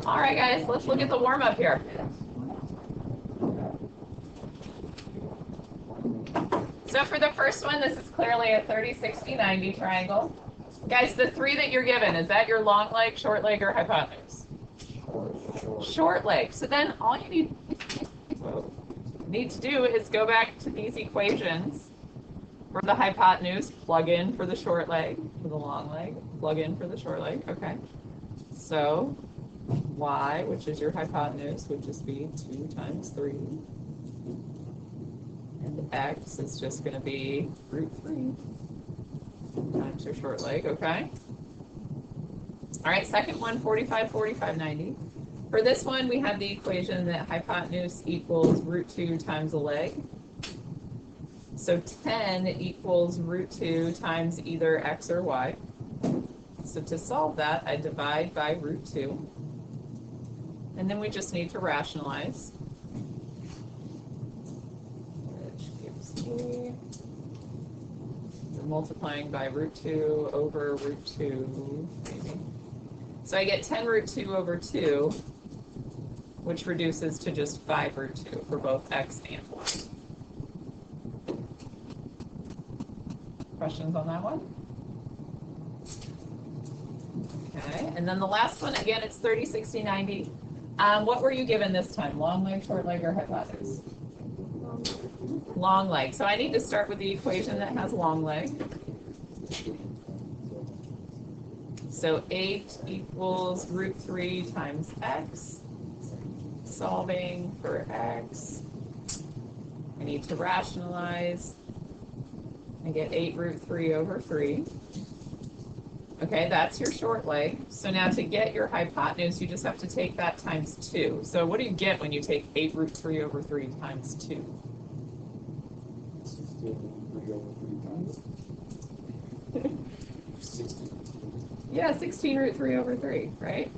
All right, guys, let's look at the warm-up here. So for the first one, this is clearly a 30, 60, 90 triangle. Guys, the three that you're given, is that your long leg, short leg, or hypotenuse? Short leg. So then all you need to do is go back to these equations. For the hypotenuse, plug in for the short leg. For the long leg, plug in for the short leg. Okay. So y, which is your hypotenuse, would just be 2 times 3. And x is just going to be root 3 times your short leg. Okay. All right, second one, 45, 45, 90. For this one, we have the equation that hypotenuse equals root 2 times a leg. So 10 equals root 2 times either x or y. So to solve that, I divide by root 2. And then we just need to rationalize. Which gives me, we're multiplying by root 2 over root 2, maybe. So I get 10 root 2 over 2, which reduces to just 5 root 2 for both x and y. Questions on that one? Okay, and then the last one, again, it's 30, 60, 90. What were you given this time? Long leg, short leg, or hypotenuse? Long leg. So I need to start with the equation that has long leg. So 8 equals root 3 times x. Solving for x. I need to rationalize. I get 8 root 3 over 3. Okay, that's your short leg. So now to get your hypotenuse, you just have to take that times 2. So what do you get when you take 8 root 3 over 3 times 2? 16 root 3 over 3 times 16. Yeah, 16 root 3 over 3, right?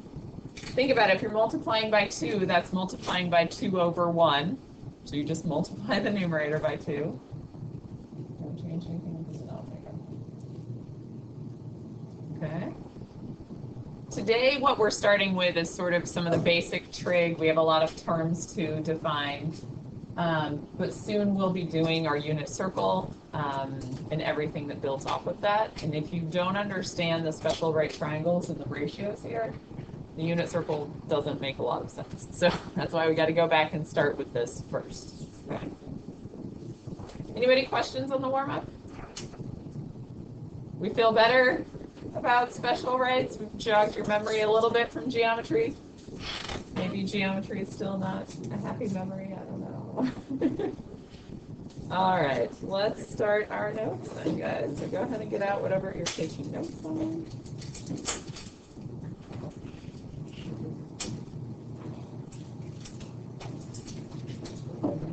Think about it. If you're multiplying by 2, that's multiplying by 2 over 1. So you just multiply the numerator by 2. Don't change anything with the denominator. Okay. Today, what we're starting with is sort of some of the basic trig. We have a lot of terms to define. But soon we'll be doing our unit circle and everything that builds off of that. And if you don't understand the special right triangles and the ratios here, the unit circle doesn't make a lot of sense. So that's why we got to go back and start with this first. Okay. Anybody questions on the warm-up? We feel better about special rights? We've jogged your memory a little bit from geometry. Maybe geometry is still not a happy memory. I don't know. All right, let's start our notes then, guys. So go ahead and get out whatever you're taking notes on.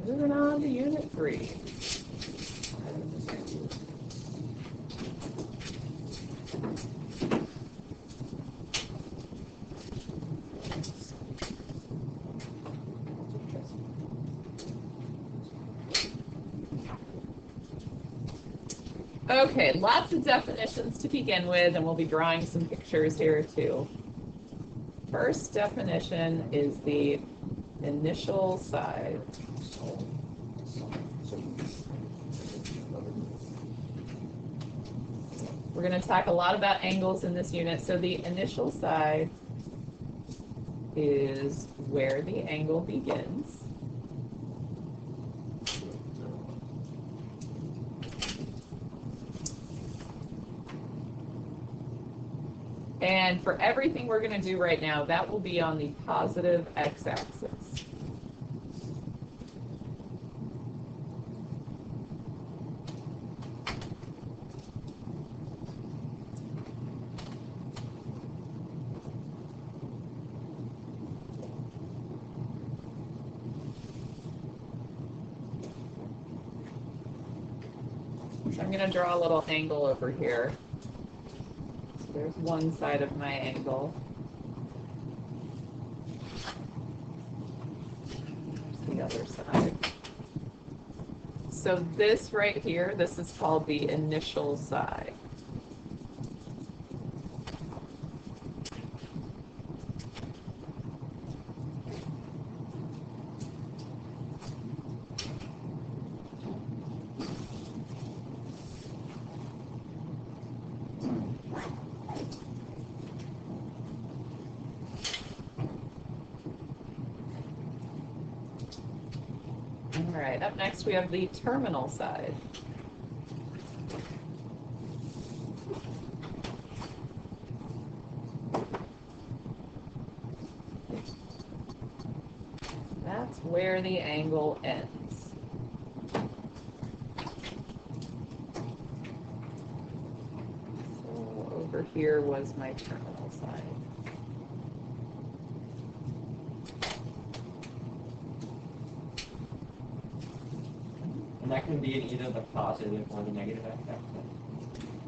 Moving on to Unit 3. Okay, lots of definitions to begin with, and we'll be drawing some pictures here too. First definition is the initial side. We're going to talk a lot about angles in this unit. So the initial side is where the angle begins. And for everything we're going to do right now, that will be on the positive x-axis. So I'm going to draw a little angle over here. There's one side of my angle. There's the other side. So this right here, this is called the initial side. right, up next we have the terminal side. That's where the angle ends. So over here was my terminal side. And that can be in either the positive or the negative x-axis.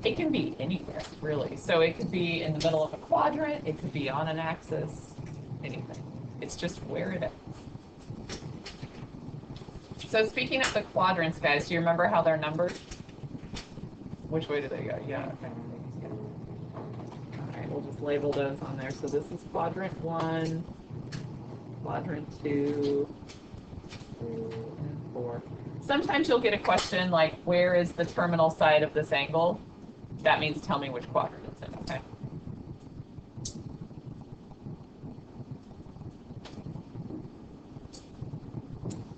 It can be anywhere, really. So it could be in the middle of a quadrant, it could be on an axis, anything. It's just where it is. So speaking of the quadrants, guys, do you remember how they're numbered? Which way do they go? Yeah, okay. All right, we'll just label those on there. So this is quadrant 1, quadrant 2, 3, and 4. Sometimes you'll get a question like, where is the terminal side of this angle? That means tell me which quadrant it's in, okay?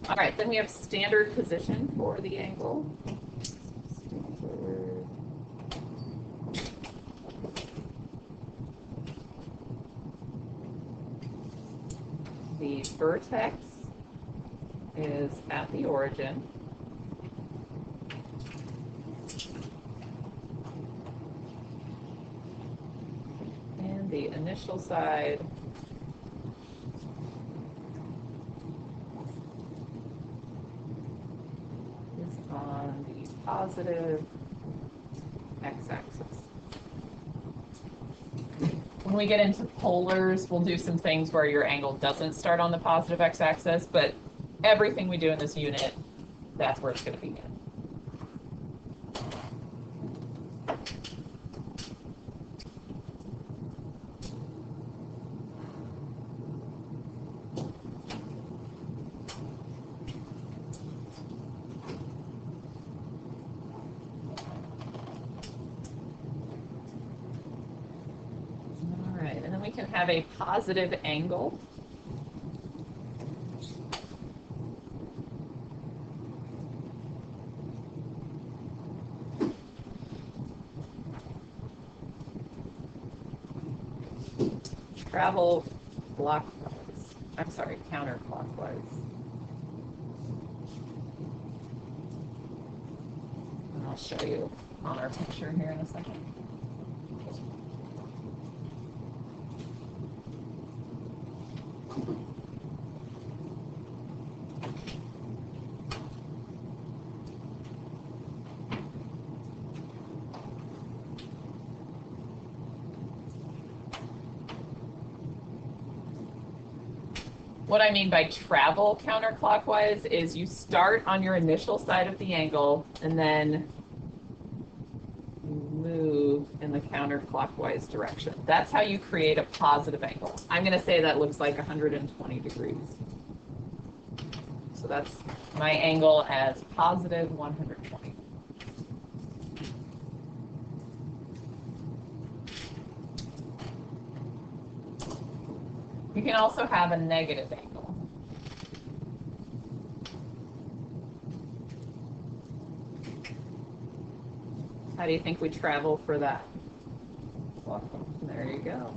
All right, then we have standard position for the angle. The vertex is at the origin. And the initial side is on the positive x-axis. When we get into polars, we'll do some things where your angle doesn't start on the positive x-axis, but everything we do in this unit, that's where it's going to begin. All right, and then we can have a positive angle. Travel clockwise. I'm sorry, counterclockwise. And I'll show you on our picture here in a second. What I mean by travel counterclockwise is you start on your initial side of the angle and then move in the counterclockwise direction. That's how you create a positive angle. I'm going to say that looks like 120 degrees. So that's my angle as positive 120. You can also have a negative angle. How do you think we travel for that? There you go.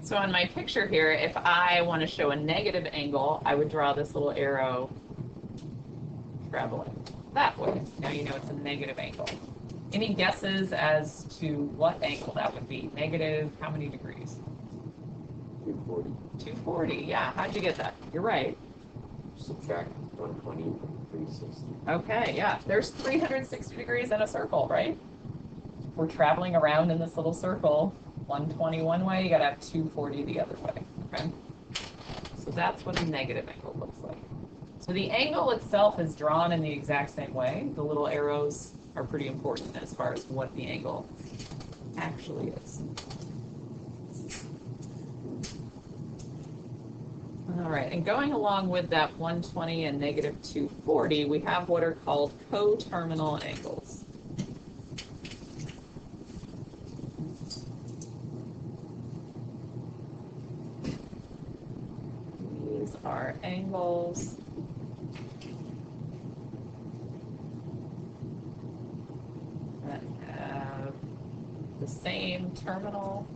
So in my picture here, if I want to show a negative angle, I would draw this little arrow traveling that way. Now you know it's a negative angle. Any guesses as to what angle that would be? Negative, how many degrees? 240. 240, yeah. How'd you get that? You're right. Subtract 120 from 360. Okay, yeah. There's 360 degrees in a circle, right? We're traveling around in this little circle. 120 one way, you gotta have 240 the other way, okay? So that's what a negative angle looks like. So the angle itself is drawn in the exact same way. The little arrows are pretty important as far as what the angle actually is. All right, and going along with that 120 and negative 240, we have what are called coterminal angles. These are angles that have the same terminal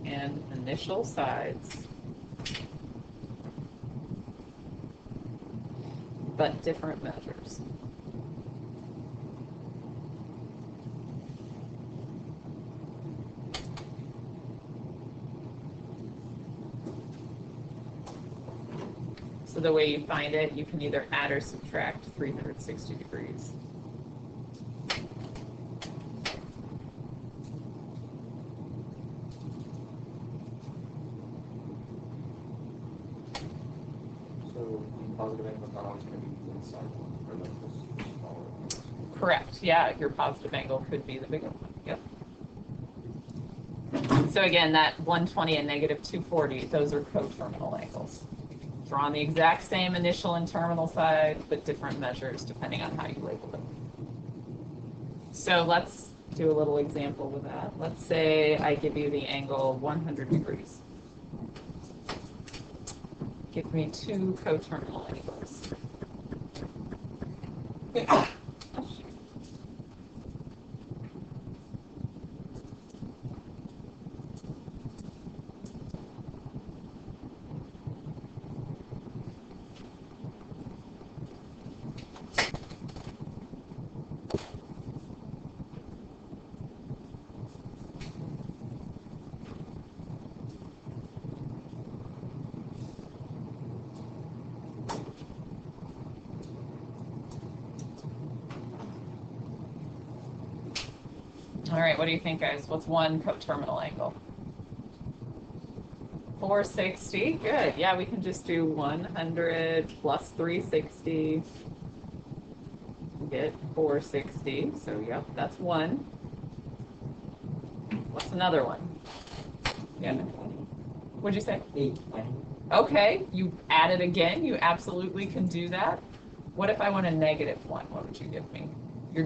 and initial sides, but different measures. So the way you find it, you can either add or subtract 360 degrees. So positive angles not always going to be the inside one, or like this smaller. Correct. Yeah, your positive angle could be the bigger one. Yep. So again, that 120 and negative 240, those are coterminal angles. Draw on the exact same initial and terminal side, but different measures depending on how you label them. So let's do a little example with that. Let's say I give you the angle 100 degrees. Give me two coterminal angles. All right, what do you think, guys? What's one coterminal angle? 460. Good. Yeah, we can just do 100 plus 360. Get 460. So, yep, that's one. What's another one? Yeah. What'd you say? 820. Okay, you add it again. You absolutely can do that. What if I want a negative one? What would you give me? You're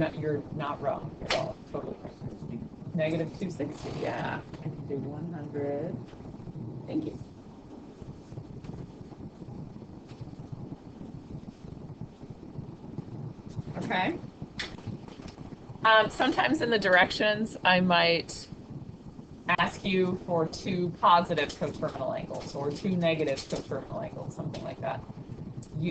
not wrong at all. Totally right. Negative 260. Yeah. I can do 100. Thank you. Okay. Sometimes in the directions, I might ask you for two positive coterminal angles or two negative coterminal angles, something like that.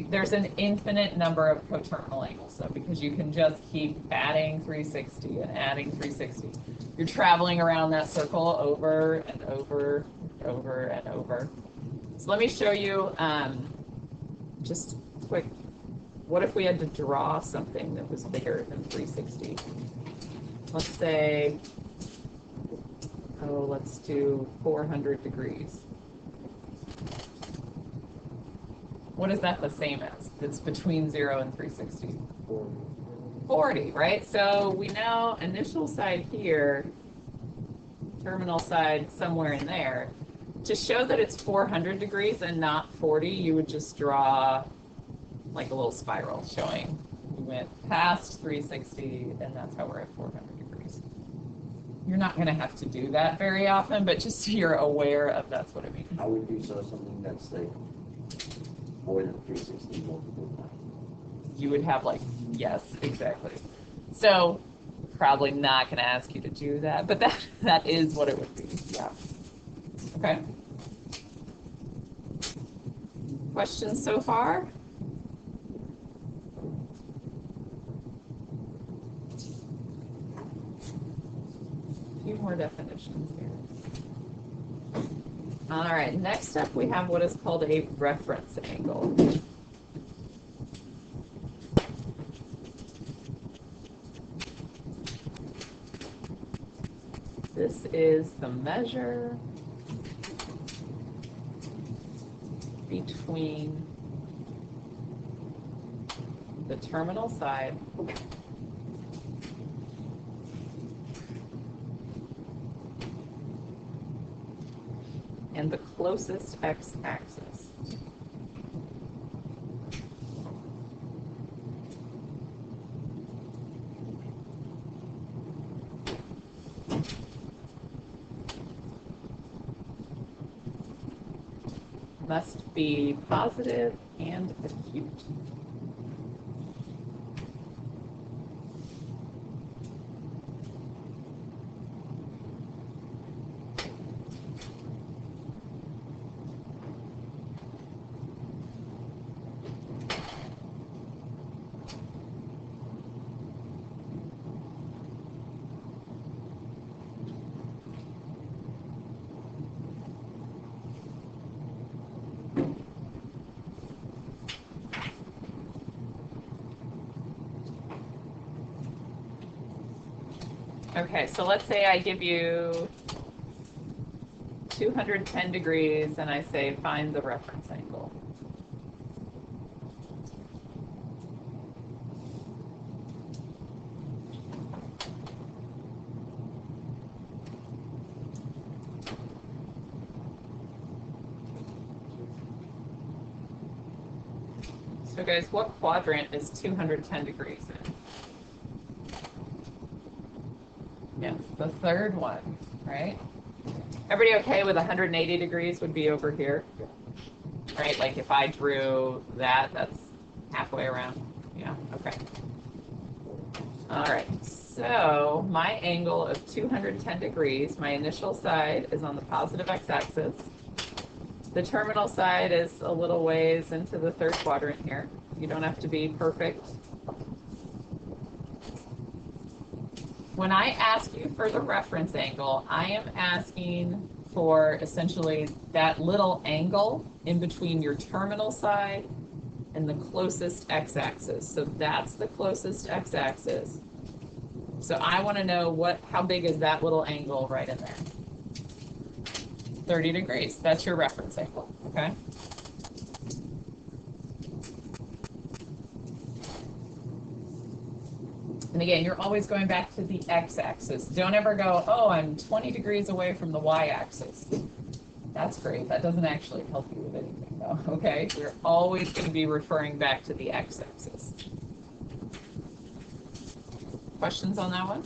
There's an infinite number of coterminal angles, though, because you can just keep adding 360 and adding 360. You're traveling around that circle over and over, over and over. So let me show you just quick. What if we had to draw something that was bigger than 360? Let's say, let's do 400 degrees. What is that the same as? That's between 0 and 360? 40, right? So we know initial side here, terminal side somewhere in there. To show that it's 400 degrees and not 40, you would just draw like a little spiral showing we went past 360 and that's how we're at 400 degrees. You're not going to have to do that very often, but just so you're aware of that's what it means. I would do something that's like more than 360 multiple times. You would have like, yes, exactly. So probably not going to ask you to do that, but that is what it would be. Yeah. Okay. Questions so far? A few more definitions here. All right, next up we have what is called a reference angle. This is the measure between the terminal side and the closest x-axis. Must be positive and acute. Okay, so let's say I give you 210 degrees and I say find the reference angle. So guys, what quadrant is 210 degrees in? Yes, the third one, right? Everybody okay with 180 degrees would be over here? Right, like if I drew that, that's halfway around. Yeah, okay. All right, so my angle of 210 degrees, my initial side is on the positive x-axis. The terminal side is a little ways into the third quadrant here. You don't have to be perfect. When I ask you for the reference angle, I am asking for essentially that little angle in between your terminal side and the closest x-axis. So that's the closest x-axis. So I want to know how big is that little angle right in there? 30 degrees. That's your reference angle, okay? And again, you're always going back to the x-axis. Don't ever go, oh, I'm 20 degrees away from the y-axis. That's great. That doesn't actually help you with anything, though, okay? You're always going to be referring back to the x-axis. Questions on that one?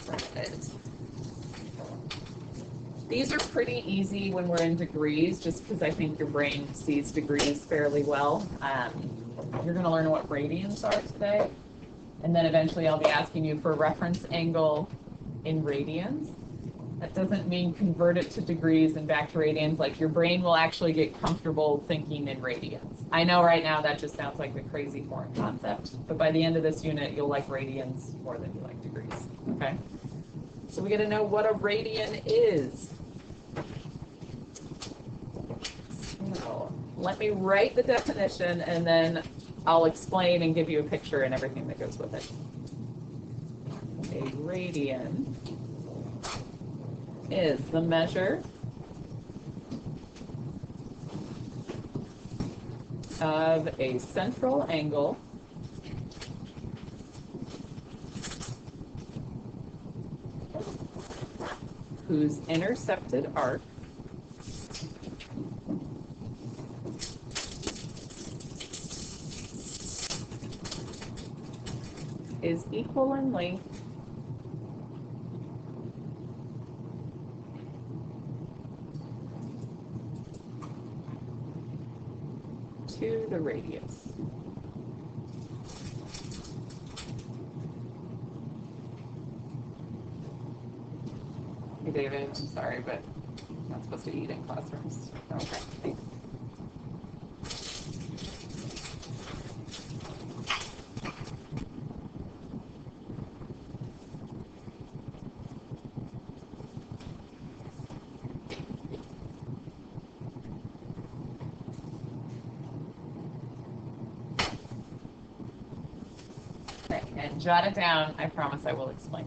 Okay. These are pretty easy when we're in degrees, just because I think your brain sees degrees fairly well. You're going to learn what radians are today, and then eventually I'll be asking you for a reference angle in radians. That doesn't mean convert it to degrees and back to radians. Like, your brain will actually get comfortable thinking in radians. I know right now that just sounds like a crazy foreign concept, but by the end of this unit, you'll like radians more than you like degrees, okay? So we got to know what a radian is. So let me write the definition, and then I'll explain and give you a picture and everything that goes with it. A radian is the measure of a central angle whose intercepted arc is equal in length to the radius. Hey David, I'm sorry, but I'm not supposed to eat in classrooms. Okay, thanks. And jot it down. I promise I will explain.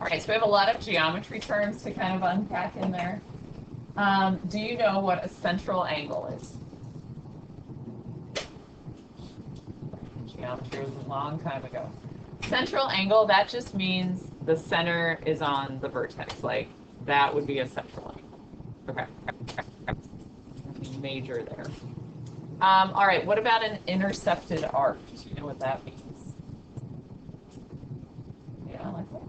All right, so we have a lot of geometry terms to kind of unpack in there. Do you know what a central angle is? Geometry was a long time ago. Central angle, that just means the center is on the vertex. Like, that would be a central angle. Okay. Major there. All right, what about an intercepted arc? Do you know what that means? Yeah, like that.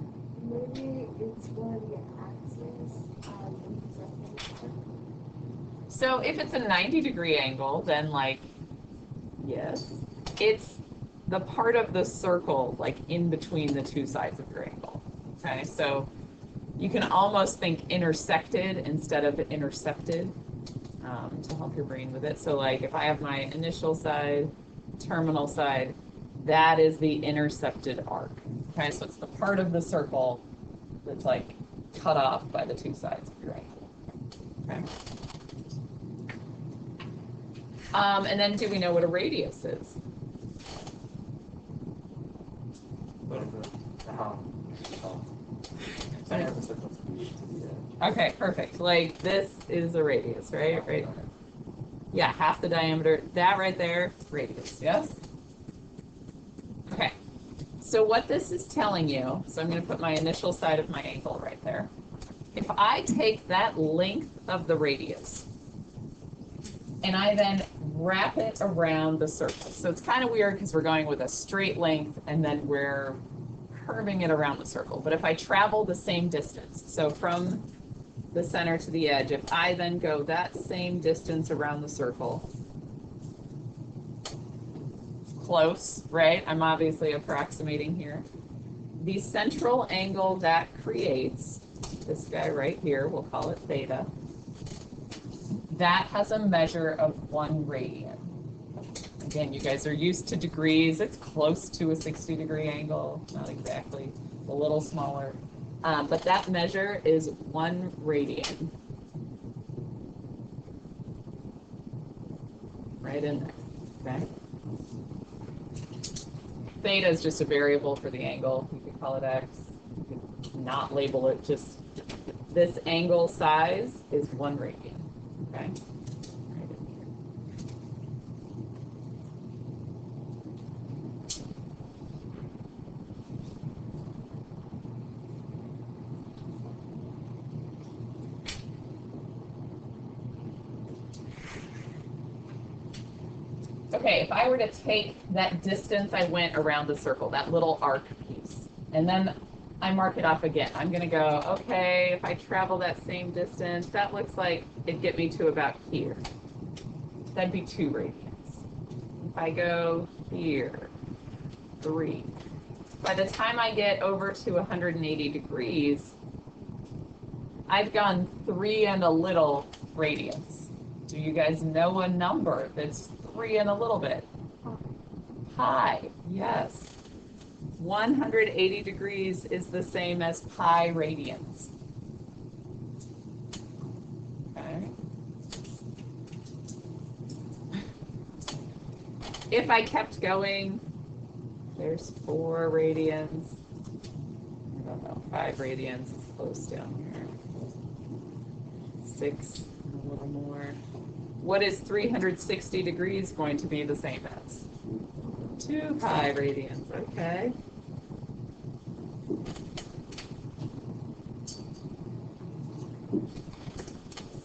Maybe it's going to be axis. So if it's a 90-degree angle, then like, yes, it's the part of the circle like in between the two sides of your angle. Okay, so you can almost think intersected instead of intercepted to help your brain with it. So like if I have my initial side, terminal side, that is the intercepted arc. Okay, so it's the part of the circle that's like cut off by the two sides of your angle. Okay. And then do we know what a radius is? Okay, perfect. Like this is a radius, right? Right. Yeah, half the diameter. That right there, radius, yes? Okay. So what this is telling you, so I'm going to put my initial side of my angle right there. If I take that length of the radius and I then wrap it around the circle. So it's kind of weird because we're going with a straight length and then we're curving it around the circle. But if I travel the same distance, so from the center to the edge, if I then go that same distance around the circle, close, right? I'm obviously approximating here. The central angle that creates, this guy right here, we'll call it theta, that has a measure of 1 radian. Again, you guys are used to degrees. It's close to a 60-degree angle, not exactly, a little smaller. But that measure is 1 radian. Right in there, okay? Theta is just a variable for the angle. You could call it x. You could not label it, just this angle size is 1 radian, okay? Right in here. Okay, if I were to take that distance I went around the circle, that little arc piece, and then I mark it off again, I'm going to go, okay, if I travel that same distance, that looks like it'd get me to about here. That'd be 2 radians. If I go here, 3. By the time I get over to 180 degrees, I've gone 3 and a little radians. Do you guys know a number that's 3 and a little bit? Pi, yes. 180 degrees is the same as pi radians. Okay. If I kept going, there's 4 radians. I don't know, 5 radians is close down here. 6, a little more. What is 360 degrees going to be the same as? 2 pi radians, okay.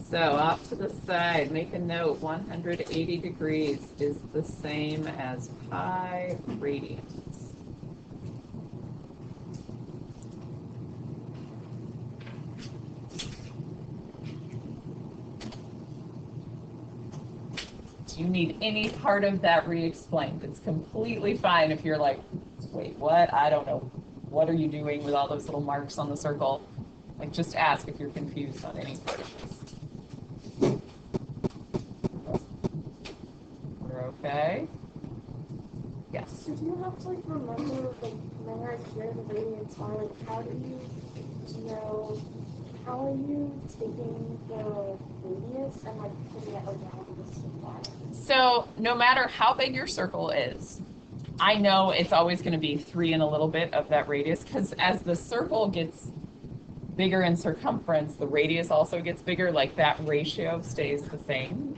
So off to the side, make a note, 180 degrees is the same as pi radians. Do you need any part of that re-explained? It's completely fine if you're like, wait, what? I don't know. What are you doing with all those little marks on the circle? Like, just ask if you're confused on any part of this. You're okay? Yes. So do you have to like remember like where here the radians are? Like how do you know how are you taking the radius and like putting it around the supply? So no matter how big your circle is, I know it's always going to be 3 and a little bit of that radius, because as the circle gets bigger in circumference, the radius also gets bigger. Like that ratio stays the same.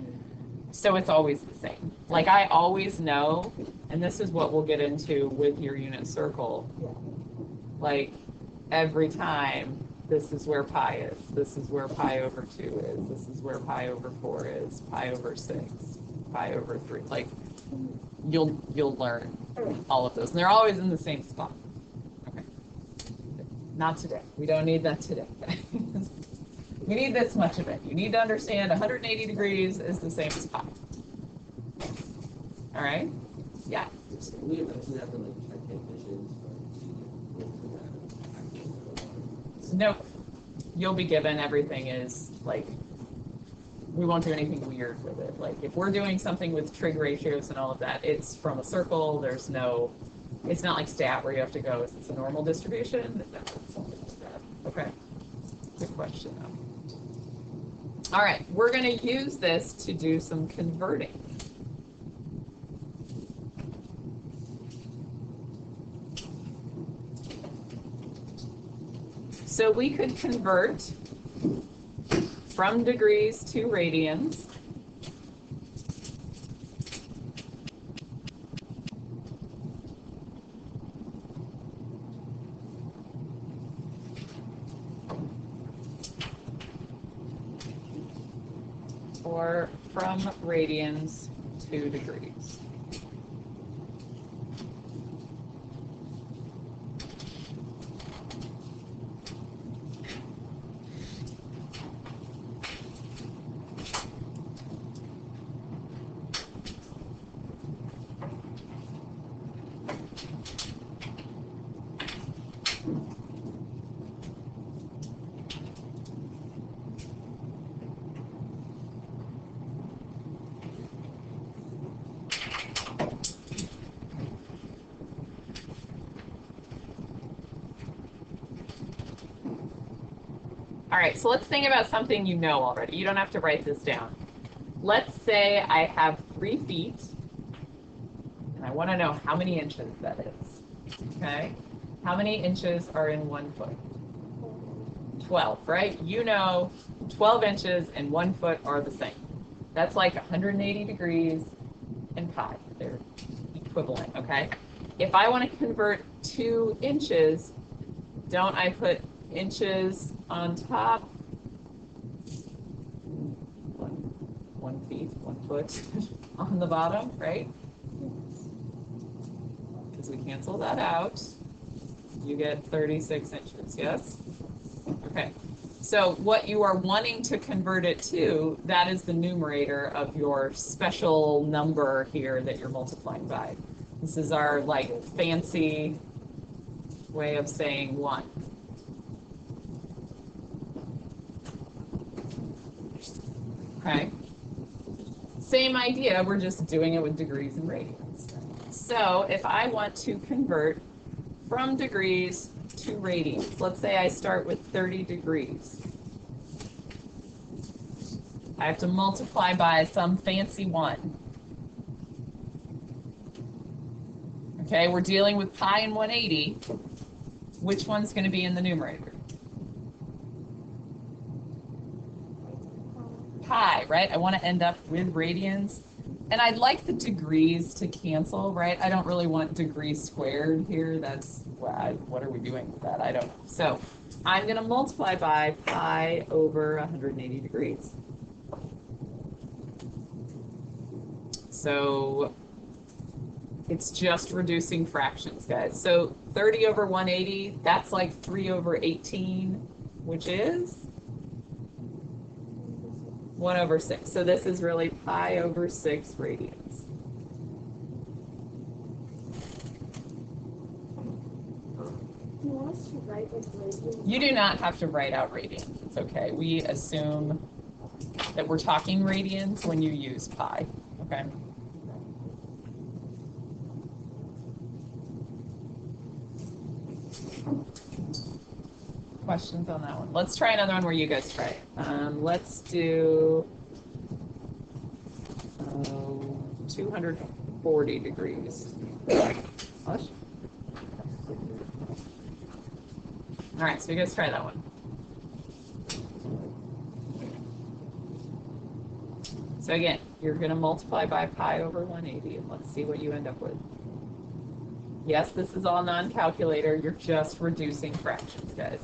So it's always the same. Like I always know, and this is what we'll get into with your unit circle. Like every time, this is where pi is. This is where pi over 2 is. This is where pi over 4 is. Pi over 6. Pi over 3. Like you'll learn all of those, and they're always in the same spot. Okay. Not today. We don't need that today. We need this much of it. You need to understand 180 degrees is the same as pi. All right? Yeah. Nope. You'll be given everything is like, we won't do anything weird with it. Like if we're doing something with trig ratios and all of that, it's from a circle. There's no, it's not like stat where you have to go, is it's a normal distribution? Okay. Good question though. All right, we're going to use this to do some converting. So we could convert from degrees to radians. Or from radians to degrees. All right, so let's think about something you know already. You don't have to write this down. Let's say I have 3 feet, and I want to know how many inches that is. Okay? How many inches are in 1 foot? 12, right? You know 12 inches and 1 foot are the same. That's like 180 degrees and pi. They're equivalent, okay? If I want to convert 2 inches, don't I put inches on top? 1 feet, 1 foot on the bottom, right? Because we cancel that out. You get 36 inches, yes? Okay. So what you are wanting to convert it to, that is the numerator of your special number here that you're multiplying by. This is our like fancy way of saying 1. Okay. Same idea, we're just doing it with degrees and radians. So if I want to convert from degrees to radians, let's say I start with 30 degrees. I have to multiply by some fancy 1. Okay, we're dealing with pi and 180. Which one's going to be in the numerator? Pi, right? I want to end up with radians. And I'd like the degrees to cancel, right? I don't really want degrees squared here. That's, what are we doing with that? I don't know. So I'm going to multiply by pi over 180 degrees. So it's just reducing fractions, guys. So 30 over 180, that's like 3 over 18, which is 1 over 6. So this is really pi over 6 radians. Do you want us to write like radians? You do not have to write out radians. It's okay. We assume that we're talking radians when you use pi. Okay. Questions on that one? Let's try another one where you guys try it. Let's do 240 degrees. Hush. All right, so you guys try that one. So again, you're going to multiply by pi over 180, and let's see what you end up with. Yes, this is all non-calculator. You're just reducing fractions, guys.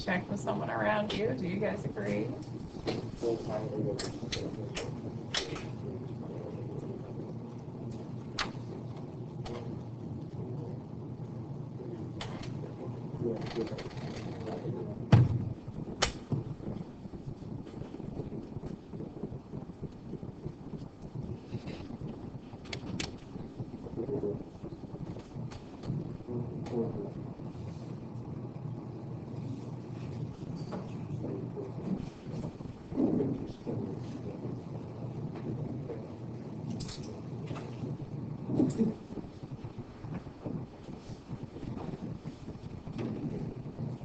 Check with someone around you. Do you guys agree?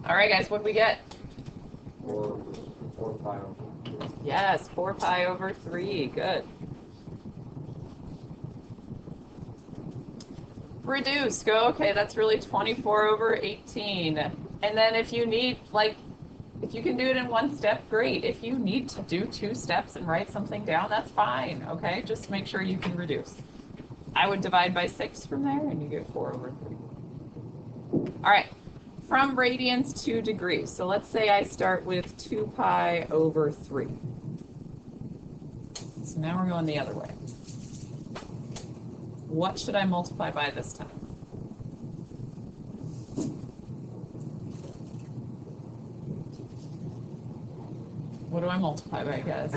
All right, guys, what do we get? 4 pi over. Yes, 4 pi over 3. Good. Reduce. Go, okay, that's really 24 over 18. And then if you need, like, if you can do it in one step, great. If you need to do 2 steps and write something down, that's fine, okay? Just make sure you can reduce. I would divide by 6 from there, and you get 4 over 3. All right. From radians to degrees. So let's say I start with 2 pi over 3. So now we're going the other way. What should I multiply by this time? What do I multiply by, guys?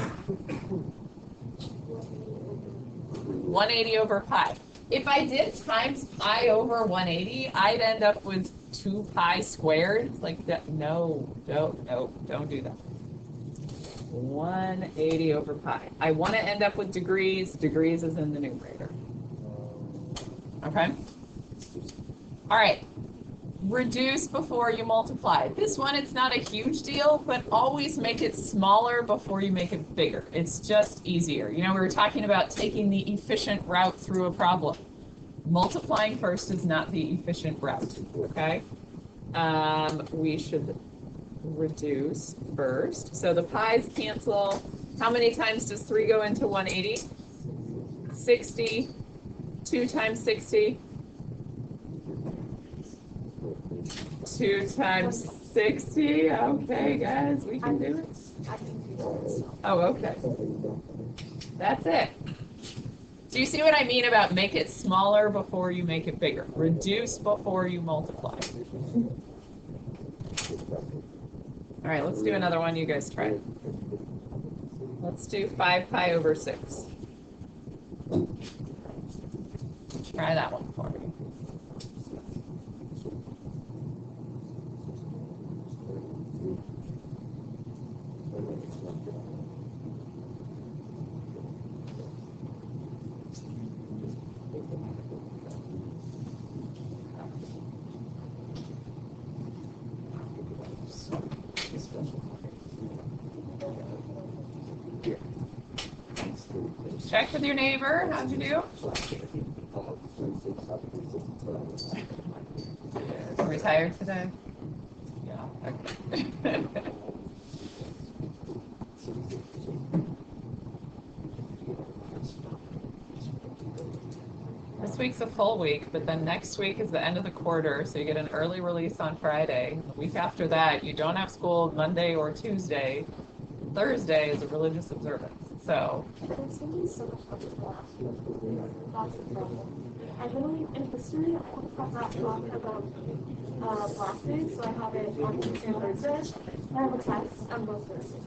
180 over pi. If I did times pi over 180, I'd end up with 2 pi squared. Like that. No, don't do that. 180 over pi. I want to end up with degrees. Degrees is in the numerator. Okay? All right. Reduce before you multiply. This one, it's not a huge deal, but always make it smaller before you make it bigger. It's just easier. You know, we were talking about taking the efficient route through a problem. Multiplying first is not the efficient route, okay? We should reduce first. So the pi's cancel. How many times does 3 go into 180? 60. 2 times 60. 2 times 60. Okay, guys, we can do it. I can do that. Oh, okay. That's it. Do you see what I mean about make it smaller before you make it bigger? Reduce before you multiply. All right, let's do another one. You guys try it. Let's do 5 pi over 6. Try that one for me. Check with your neighbor. How'd you do? Retired today? Yeah. Okay. week's a full week, but then next week is the end of the quarter, so you get an early release on Friday. The week after that, you don't have school Monday or Tuesday. Thursday is a religious observance. So There's something so much fun to last week. That's the problem. I literally, in history, I have that talk about classes, so I have it on Tuesday and Thursday. I have a test on both Thursdays.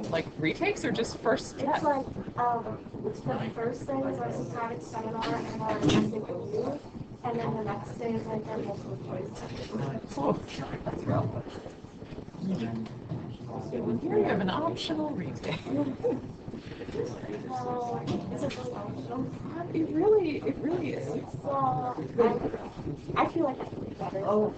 like retakes or just first try? It's like, the first day is like a private seminar and our MCQ, and then the next day is like our multiple choice. Oh, that's real. Here you have an optional retake. Is it really optional? It really is. I feel like I can do better. Oh,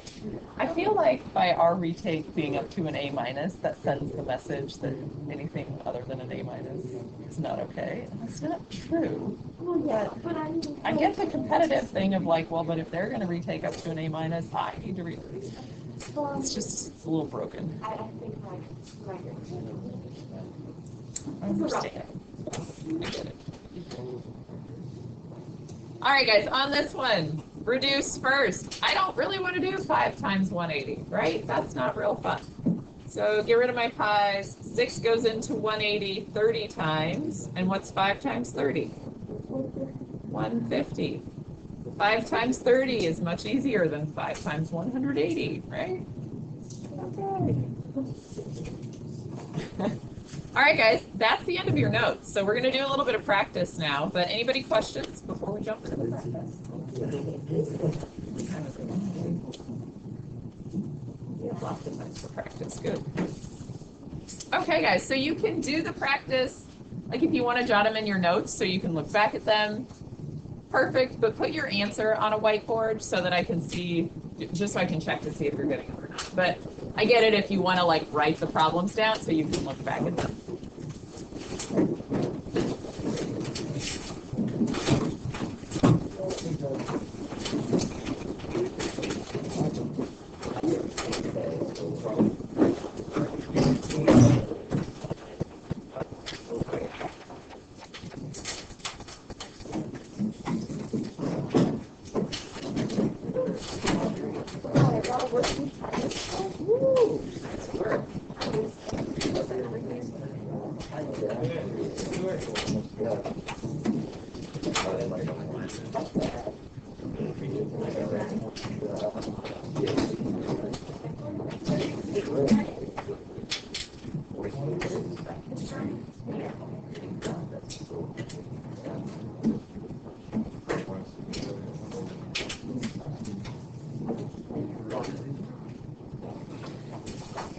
I feel like by our retake being up to an A minus, that sends the message that anything other than an A minus is not okay. And that's not true. Well, yeah, but I get the competitive thing of like, well, but if they're going to retake up to an A minus, I need to read this. It's just it's a little broken. I think my I understand. I get it. All right, guys, on this one, reduce first. I don't really want to do 5 times 180, right? That's not real fun. So get rid of my pi's. 6 goes into 180 30 times. And what's 5 times 30? 150. 5 times 30 is much easier than 5 times 180, right? Okay. All right, guys, that's the end of your notes. So we're going to do a little bit of practice now. But anybody questions before we jump into the practice? We have lots of time for practice. Good. Okay, guys, so you can do the practice, like if you want to jot them in your notes so you can look back at them. Perfect, but put your answer on a whiteboard so that I can see, just so I can check to see if you're getting it or not. But I get it if you want to like write the problems down so you can look back at them.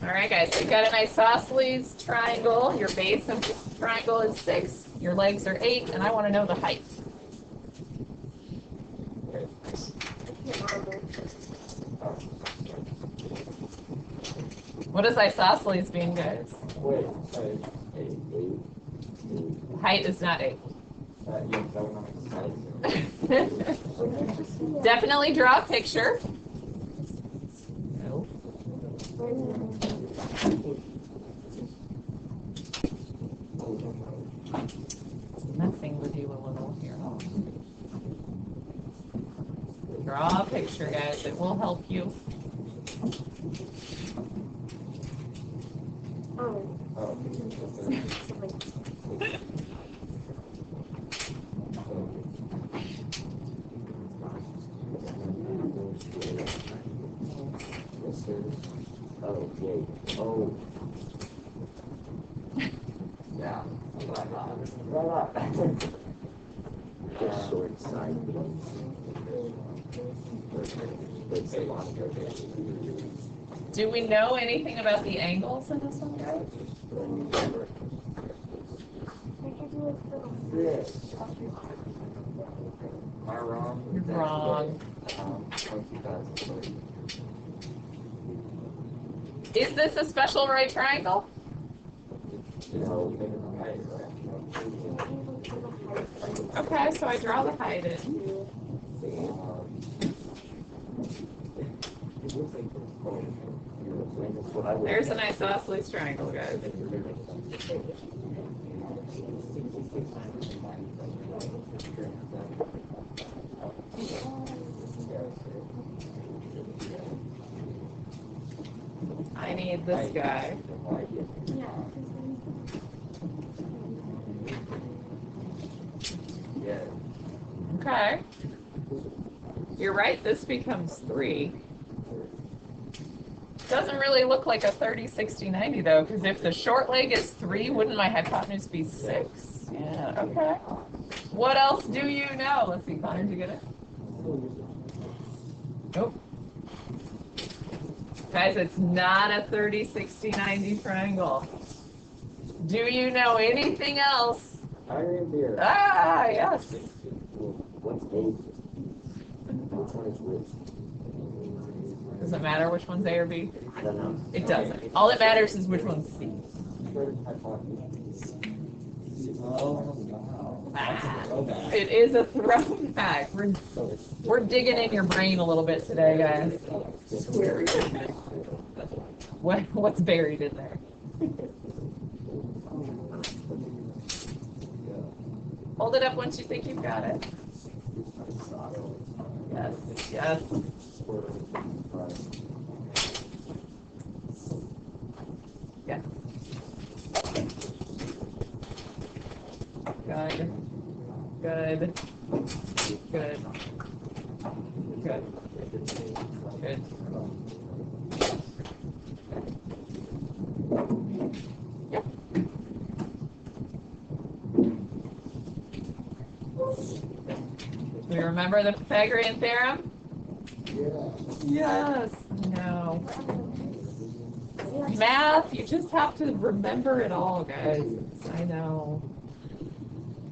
All right, guys, so you've got an isosceles triangle. Your base of the triangle is 6. Your legs are 8, and I want to know the height. What does isosceles mean, guys? Height is not 8. Definitely draw a picture. Messing with you a little here. Draw a picture, guys. It will help you. Yeah. Short side. Do we know anything about the angles in this one, guys? Am I wrong? You're wrong. Is this a special right triangle? Okay, so I draw the height in. There's an isosceles triangle, guys. I need this guy. Okay. You're right, this becomes 3. Doesn't really look like a 30, 60, 90 though, because if the short leg is 3, wouldn't my hypotenuse be 6? Yeah, okay. What else do you know? Let's see, Connor, did you get it? Nope. Guys, it's not a 30, 60, 90 triangle. Do you know anything else? Ah, yes. What's A? Which one is which? Does it matter which one's A or B? I don't know. It doesn't. All that matters is which one's C. Ah, it is a throwback. We're digging in your brain a little bit today, guys. What's buried in there? Hold it up once you think you've got it. Yes, yes. Yes. Good. Good. Good. Good. Good. Yep. Do you remember the Pythagorean theorem? Yes. No. Math, you just have to remember it all, guys. I know.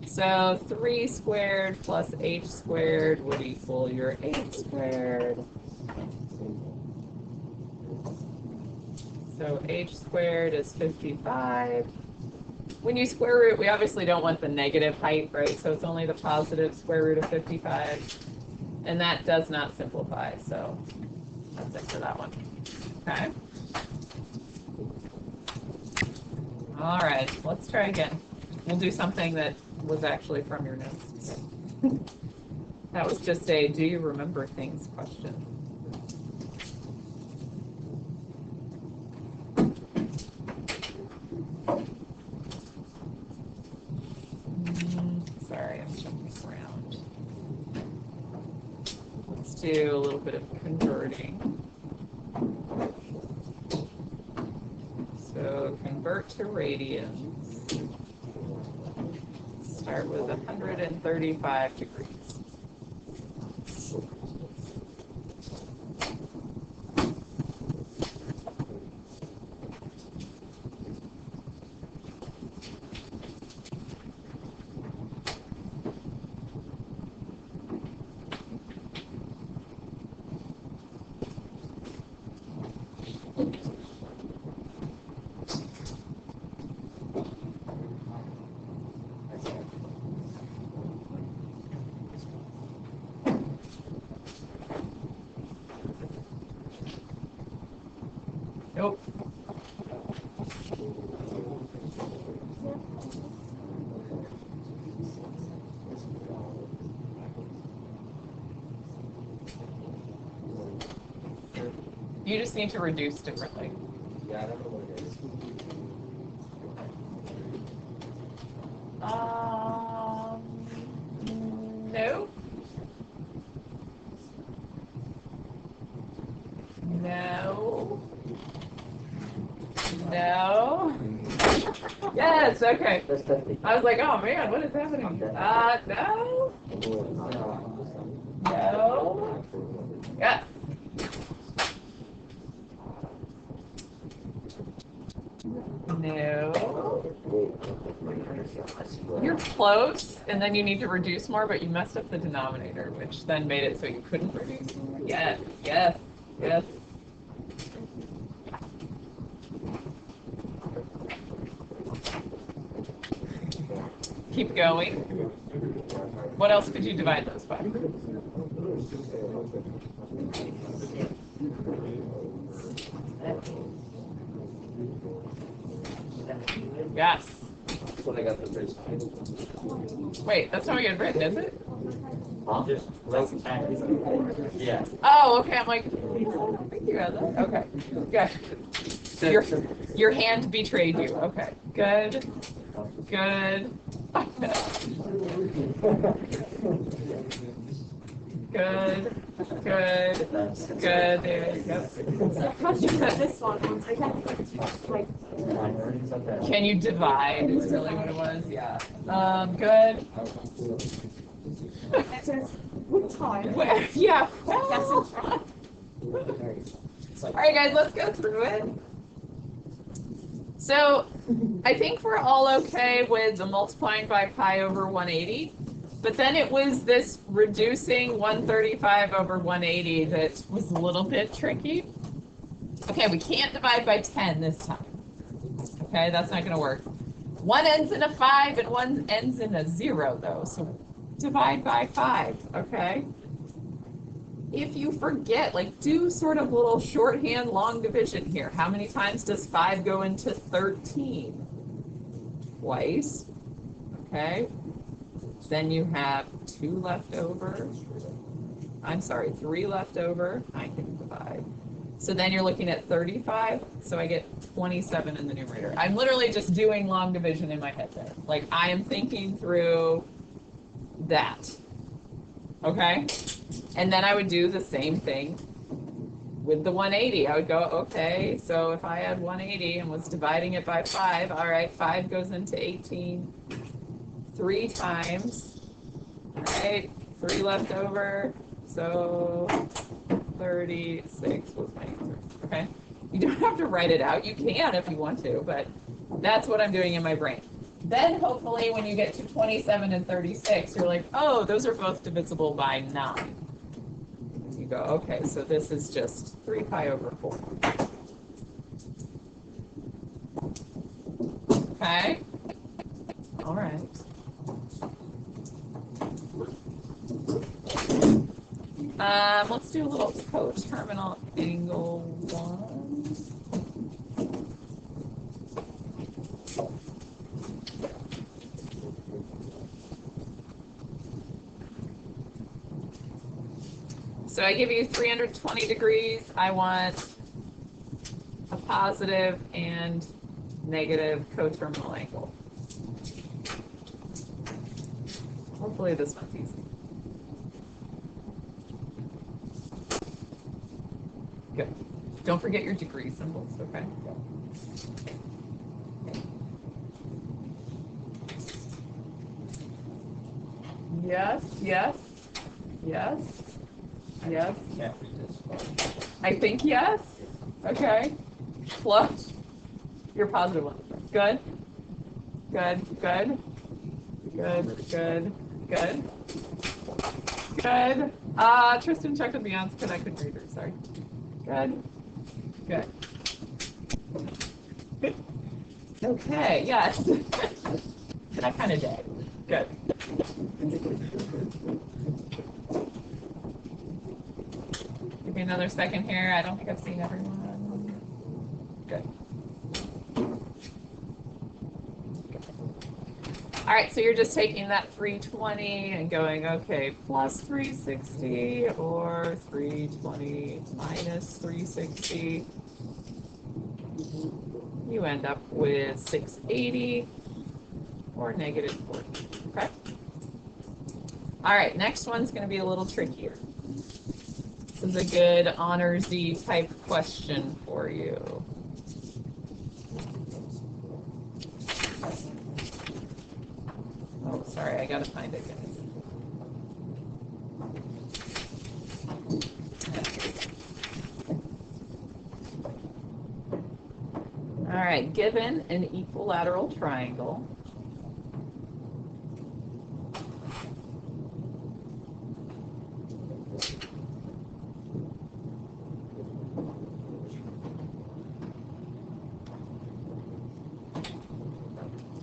So 3 squared plus h squared would equal your 8 squared. So h squared is 55. When you square root, we obviously don't want the negative height, right? So it's only the positive square root of 55. And that does not simplify, so that's it for that one. Okay. All right, let's try again. We'll do something that was actually from your notes. That was just a do you remember things question. Sorry, I'm jumping around. Let's do a little bit of converting. So convert to radians. Start with 135 degrees. Nope. You just need to reduce differently. Yeah, I don't know what it is. No. No. No. Yes, okay. I was like, oh man, what is happening? No. No. Yeah. No. You're close, and then you need to reduce more, but you messed up the denominator, which then made it so you couldn't reduce more. Yes, yes, yes. Keep going. What else could you divide those by? Yes. That's what I got the first time. Wait, that's not what you had written, is it? Just like yeah. Oh, okay. I'm like, I think you had that. Okay. Good. Your hand betrayed you. Okay. Good. Good. Good. Good. Good. There you go. This one, I got like Can you divide? Is really what it was. Yeah. Good. it says with time. Yeah. All right, guys. Let's go through it. So, I think we're all okay with the multiplying by pi over 180. But then it was this reducing 135 over 180 that was a little bit tricky. Okay, we can't divide by 10 this time. Okay, that's not going to work. One ends in a 5 and one ends in a 0, though. So divide by 5, okay? If you forget, like, do sort of little shorthand long division here. How many times does 5 go into 13? Twice. Okay. Then you have 2 left over. I'm sorry, 3 left over. I can divide. So then you're looking at 35. So I get 27 in the numerator. I'm literally just doing long division in my head there. Like, I am thinking through that. Okay? And then I would do the same thing with the 180. I would go, okay, so if I had 180 and was dividing it by 5, all right, 5 goes into 18 3 times, all right, 3 left over, so 36 was my answer, okay? You don't have to write it out. You can if you want to, but that's what I'm doing in my brain. Then hopefully when you get to 27 and 36, you're like, oh, those are both divisible by 9. You go, okay, so this is just 3 pi over 4. Okay? All right. Let's do a little coterminal angle 1. So I give you 320 degrees. I want a positive and negative coterminal angle. Hopefully this one's easy. Good. Don't forget your degree symbols, okay? Yes, yes, yes, yes. I think yes. Okay. Plus your positive one. Good. Good, good. Good, good, good. Good. Tristan checked with the answer because I couldn't read her, sorry. Good. Good. Okay, yes. That kind of day. Good. Give me another second here. I don't think I've seen everyone. Good. All right, so you're just taking that 320 and going, okay, plus 360 or 320 minus 360. You end up with 680 or negative 40, okay? All right, next one's gonna be a little trickier. This is a good honors-y type question for you. Oh, sorry, I gotta find it, guys. All right, given an equilateral triangle,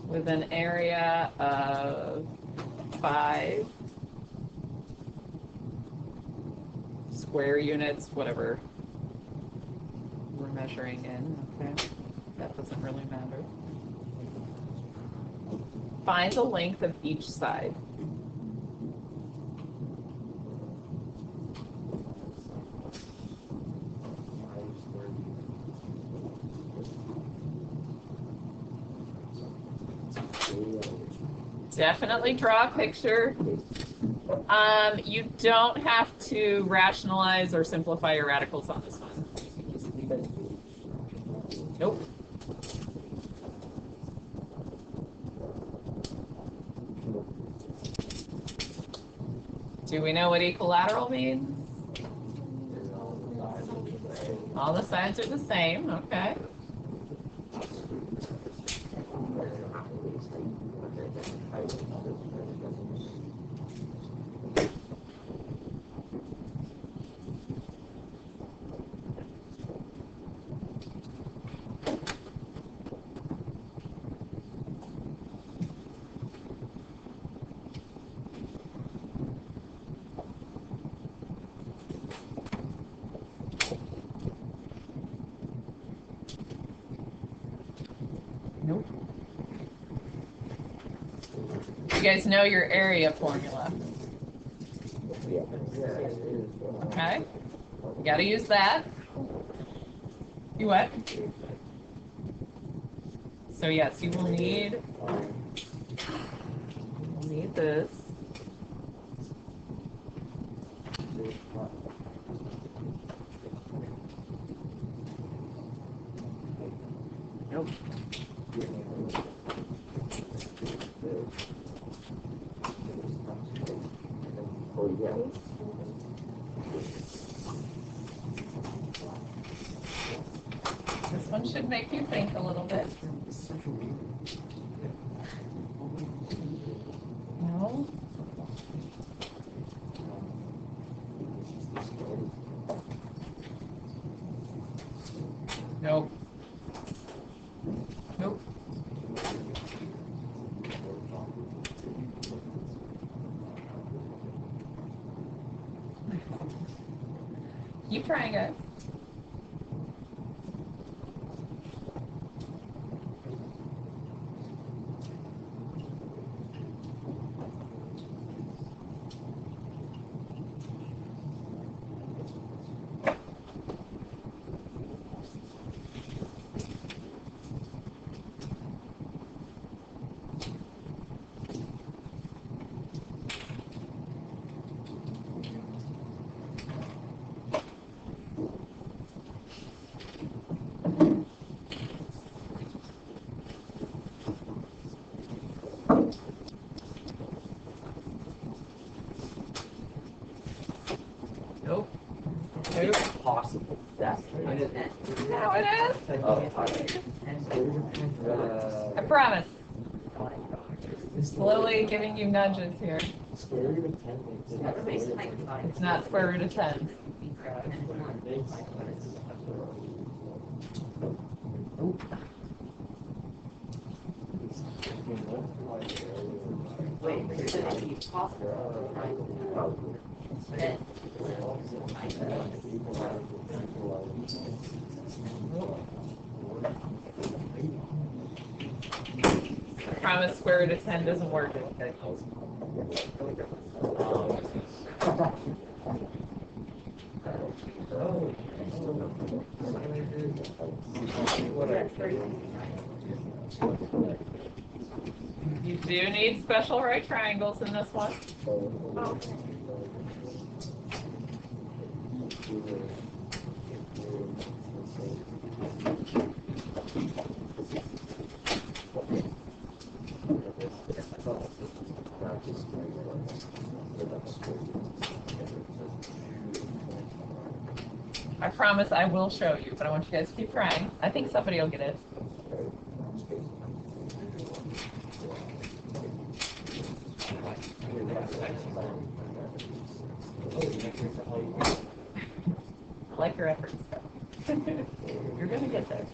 with an area of 5 square units, whatever we're measuring in, okay? That doesn't really matter. Find the length of each side. Definitely draw a picture. You don't have to rationalize or simplify your radicals on this one. Nope. Do we know what equilateral means? All the sides are the same, okay. Nope. You guys know your area formula. Okay. You got to use that. You what? So yes, you will need this. Nope. Oh, yeah. This one should make you think a little bit. No. Nope. Nope. Keep trying, guys. Nope. Nope. Possible. That's How it is? I promise. Slowly giving you nudges here. It's not square root of 10. I promise square root of 10 doesn't work. You do need special right triangles in this one. I promise I will show you, but I want you guys to keep trying. I think somebody will get it. I like your efforts. You're going to get there.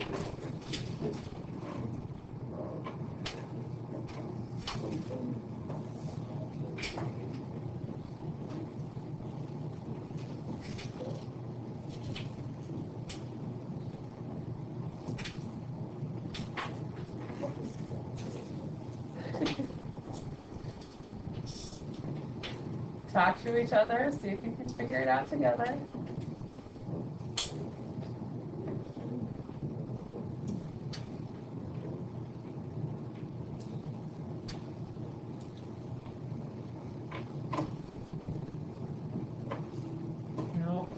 Talk to each other, see if you can figure it out together. Nope.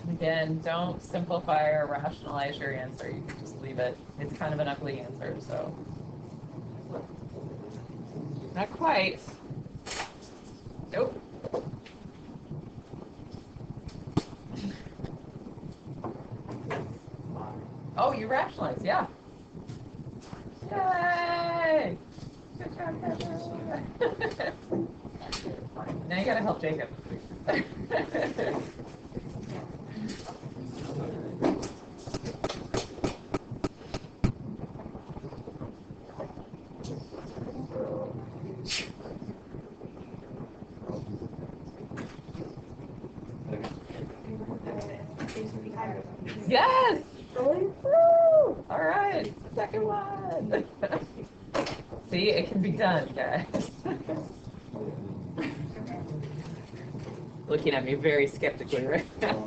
Again, don't simplify or rationalize your answer. You can just leave it. It's kind of an ugly answer, so. Not quite. Nope. Oh, you rationalize, yeah. Yay! Good job, Pepper. Now you gotta help Jacob. Yes! Woo! All right, second one. See, it can be done, guys. Looking at me very skeptically right now.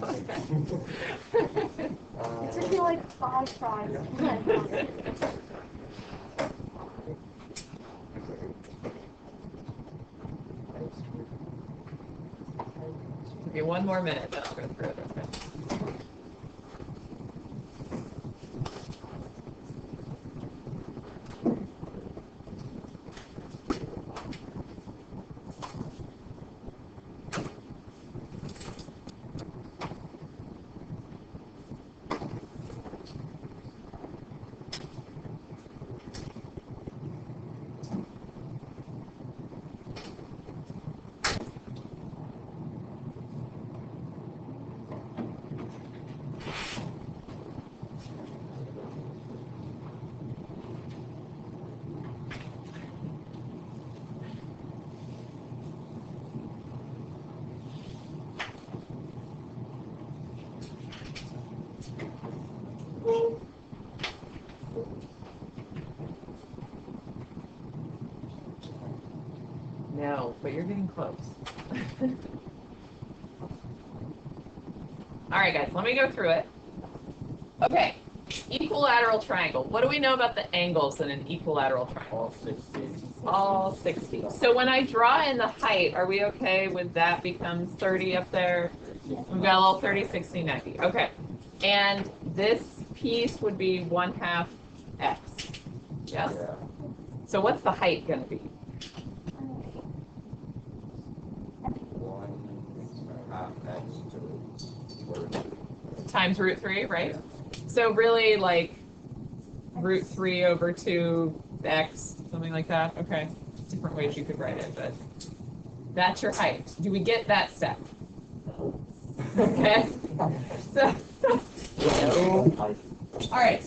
It took me like 5 tries. Okay, one more minute, then I'll go through it. Okay. No, but you're getting close. All right, guys, let me go through it. Okay, equilateral triangle. What do we know about the angles in an equilateral triangle? All 60. So when I draw in the height, are we okay with that becomes 30 up there? We've got a little 30, 60, 90. Okay. And this piece would be 1/2 x. Yes? So what's the height going to be? 1/2 x Times root 3, right? So really like root 3 over 2x, something like that. Okay. Different ways you could write it, but that's your height. Do we get that step? Okay. So, all right.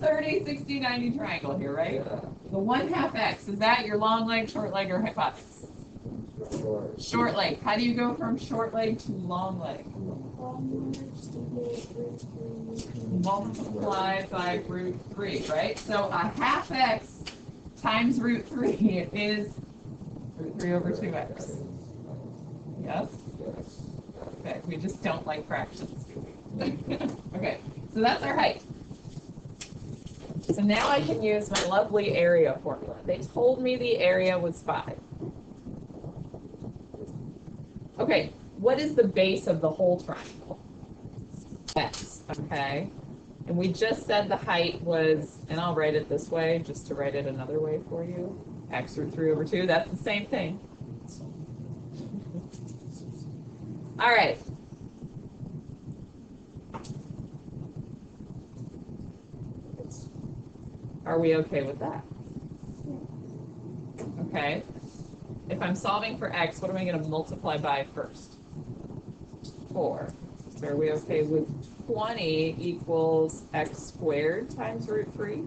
30, 60, 90 triangle here, right? The 1/2 x, is that your long leg, short leg, or hypotenuse? Short leg. How do you go from short leg to long leg? Multiply by root 3, right? So a 1/2 x times root 3 is root 3 over 2x. Yes? Okay, we just don't like fractions. Okay, so that's our height. So now I can use my lovely area formula. They told me the area was 5. Okay, what is the base of the whole triangle? X, okay? And we just said the height was, and I'll write it this way, just to write it another way for you. X root 3 over 2, that's the same thing. All right. Are we okay with that? Okay. If I'm solving for x, what am I going to multiply by first? 4. So are we okay with 20 equals x squared times root 3.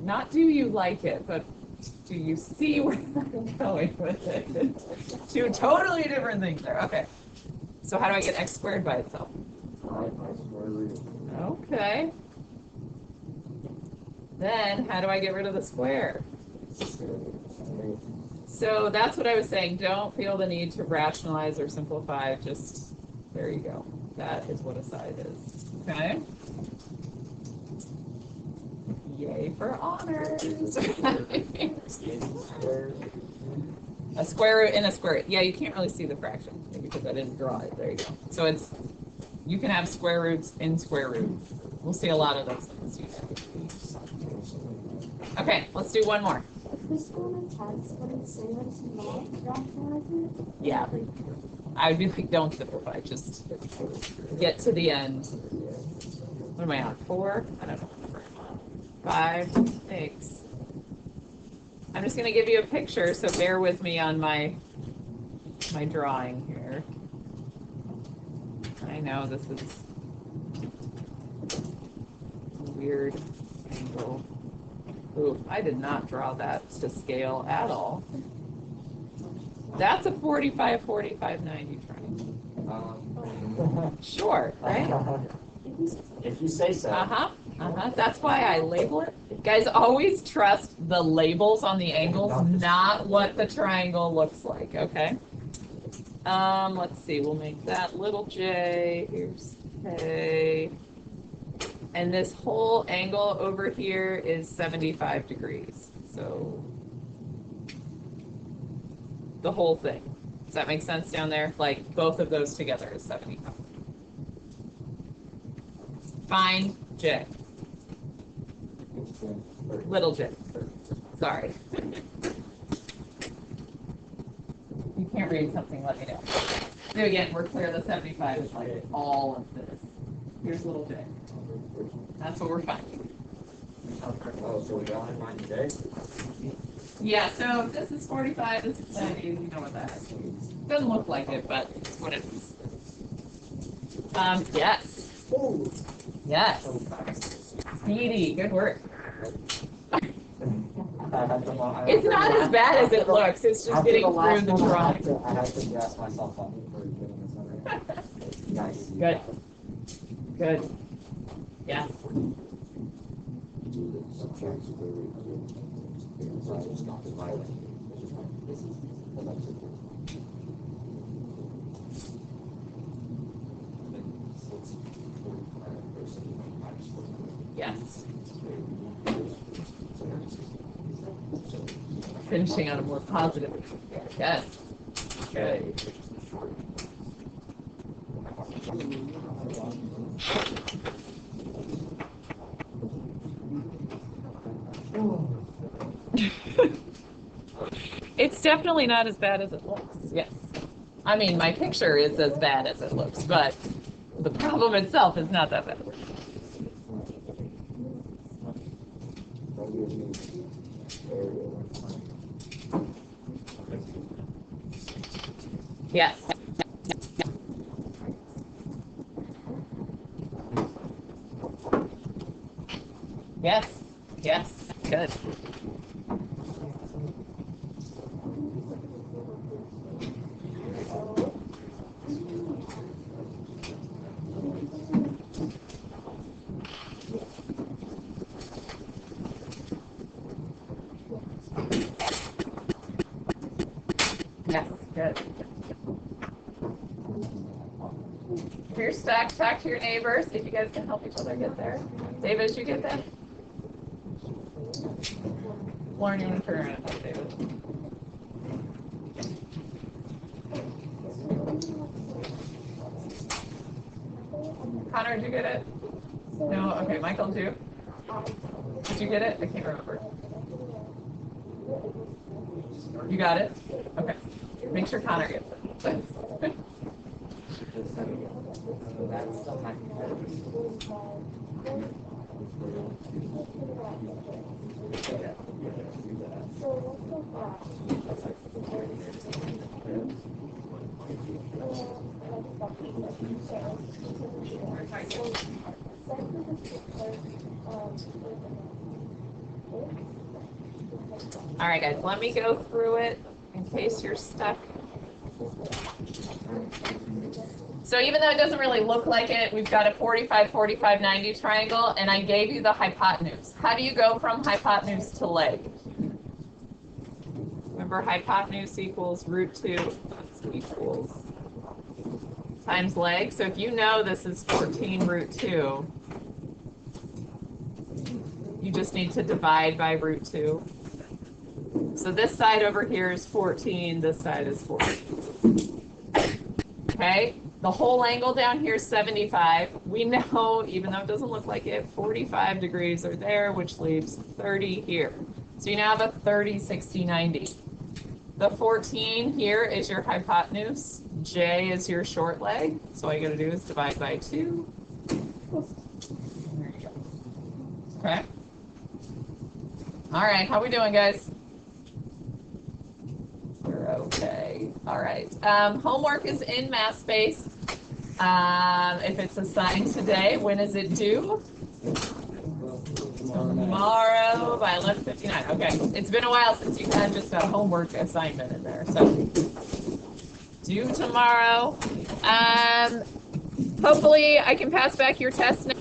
Not do you like it, but do you see where I'm going with it? Two totally different things there. Okay. So how do I get x squared by itself? Okay. Then how do I get rid of the square? So that's what I was saying. Don't feel the need to rationalize or simplify. Just, there you go. That is what a side is. Okay? Yay for honors. A square root in a square root. Yeah, you can't really see the fraction because I didn't draw it. There you go. So it's, you can have square roots in square roots. We'll see a lot of those things. Okay, let's do one more. This one text, when it's saying it's not rationalizing it. Yeah. I would be like, don't simplify. Just get to the end. What am I on? 4? I don't know. 5, 6. I'm just going to give you a picture, so bear with me on my drawing here. I know this is a weird angle. Ooh, I did not draw that to scale at all. That's a 45, 45, 90 triangle. Sure, right? If you say so. That's why I label it. Guys, always trust the labels on the angles, not what the triangle looks like, okay? Let's see, we'll make that little j, here's k. And this whole angle over here is 75 degrees. So the whole thing. Does that make sense down there? Like both of those together is 75. Find j. Little j. Sorry. You can't read something, let me know. So again, we're clear that 75 is like all of this. Here's little j. That's what we're finding. Oh, so we got to find J? Yeah, so if this is 45, this is 70, you know what that is. Doesn't look like it, but it's what it is. Yes. Yes. Speedy, good work. It's not as bad as it looks, it's just getting through the drawing. I have to gas myself up for getting this over. Nice. Good. Good. Yeah. Yes. Finishing on a more positive. Yes. Good. It's definitely not as bad as it looks. Yes. I mean, my picture is as bad as it looks, but the problem itself is not that bad. Yes. Yes. Yes. Good. Yes. Good. You're stuck. Talk to your neighbors. See if you guys can help each other get there. David, did you get that? Lauren, you want to turn around, David? Connor, did you get it? No? Okay, Michael, too? Did you get it? I can't remember. You got it? Okay. Make sure Connor gets it. All right, guys, let me go through it in case you're stuck. So even though it doesn't really look like it, we've got a 45, 45, 90 triangle, and I gave you the hypotenuse. How do you go from hypotenuse to leg? Remember, hypotenuse equals root 2 equals times leg. So if you know this is 14 root 2, you just need to divide by root 2. So this side over here is 14, this side is 14. Okay, the whole angle down here is 75. We know, even though it doesn't look like it, 45 degrees are there, which leaves 30 here. So you now have a 30, 60, 90. The 14 here is your hypotenuse. J is your short leg. So all you gotta do is divide by 2. There you go. Okay. All right, how we doing, guys? We're okay. All right. Homework is in math space. If it's assigned today, when is it due? Tomorrow by 11:59. Okay. It's been a while since you had just a homework assignment in there. So due tomorrow. Hopefully I can pass back your test now.